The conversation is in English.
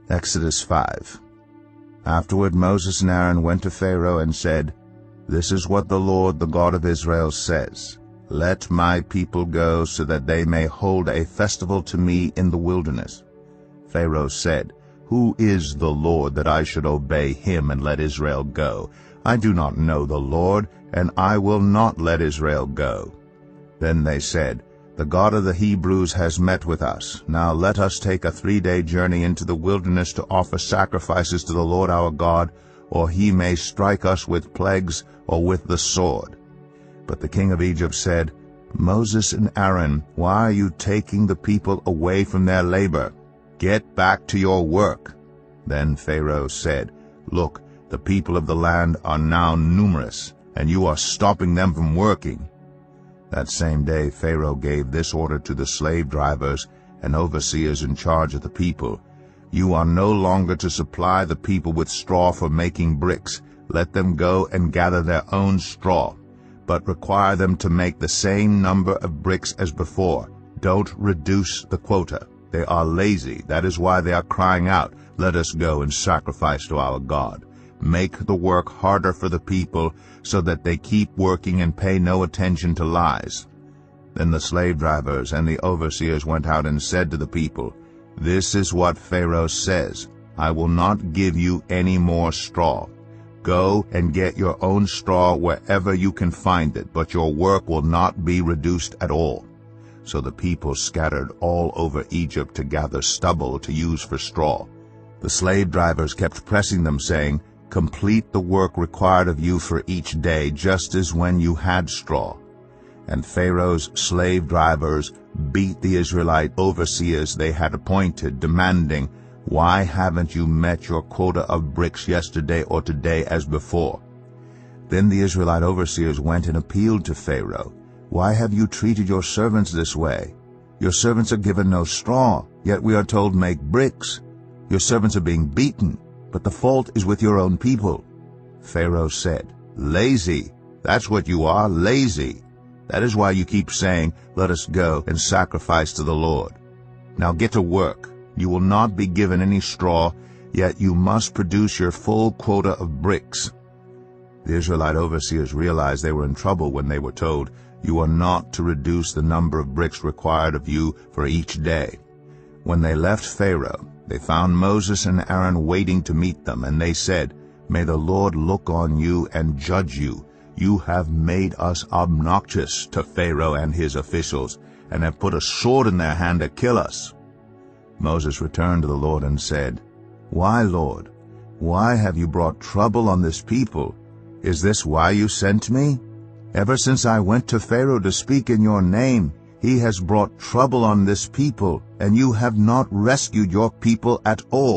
Exodus 5. Afterward Moses and Aaron went to Pharaoh and said, "This is what the Lord, the God of Israel, says. Let my people go so that they may hold a festival to me in the wilderness." Pharaoh said, "Who is the Lord that I should obey him and let Israel go? I do not know the Lord, and I will not let Israel go." Then they said, "The God of the Hebrews has met with us. Now let us take a 3-day journey into the wilderness to offer sacrifices to the Lord our God, or he may strike us with plagues or with the sword." But the king of Egypt said, "Moses and Aaron, why are you taking the people away from their labor? Get back to your work." Then Pharaoh said, "Look, the people of the land are now numerous, and you are stopping them from working." That same day Pharaoh gave this order to the slave drivers and overseers in charge of the people: "You are no longer to supply the people with straw for making bricks. Let them go and gather their own straw, but require them to make the same number of bricks as before. Don't reduce the quota. They are lazy. That is why they are crying out, 'Let us go and sacrifice to our God.' Make the work harder for the people so that they keep working and pay no attention to lies." Then the slave drivers and the overseers went out and said to the people, "This is what Pharaoh says, I will not give you any more straw. Go and get your own straw wherever you can find it, but your work will not be reduced at all." So the people scattered all over Egypt to gather stubble to use for straw. The slave drivers kept pressing them, saying, "Complete the work required of you for each day, just as when you had straw." And Pharaoh's slave drivers beat the Israelite overseers they had appointed, demanding, "Why haven't you met your quota of bricks yesterday or today as before?" Then the Israelite overseers went and appealed to Pharaoh, "Why have you treated your servants this way? Your servants are given no straw, yet we are told, 'Make bricks.' Your servants are being beaten, but the fault is with your own people." Pharaoh said, "Lazy, that's what you are, lazy. That is why you keep saying, 'Let us go and sacrifice to the Lord.' Now get to work. You will not be given any straw, yet you must produce your full quota of bricks." The Israelite overseers realized they were in trouble when they were told, "You are not to reduce the number of bricks required of you for each day." When they left Pharaoh, they found Moses and Aaron waiting to meet them, and they said, "May the Lord look on you and judge you. You have made us obnoxious to Pharaoh and his officials, and have put a sword in their hand to kill us." Moses returned to the Lord and said, "Why, Lord? Why have you brought trouble on this people? Is this why you sent me? Ever since I went to Pharaoh to speak in your name, he has brought trouble on this people, and you have not rescued your people at all."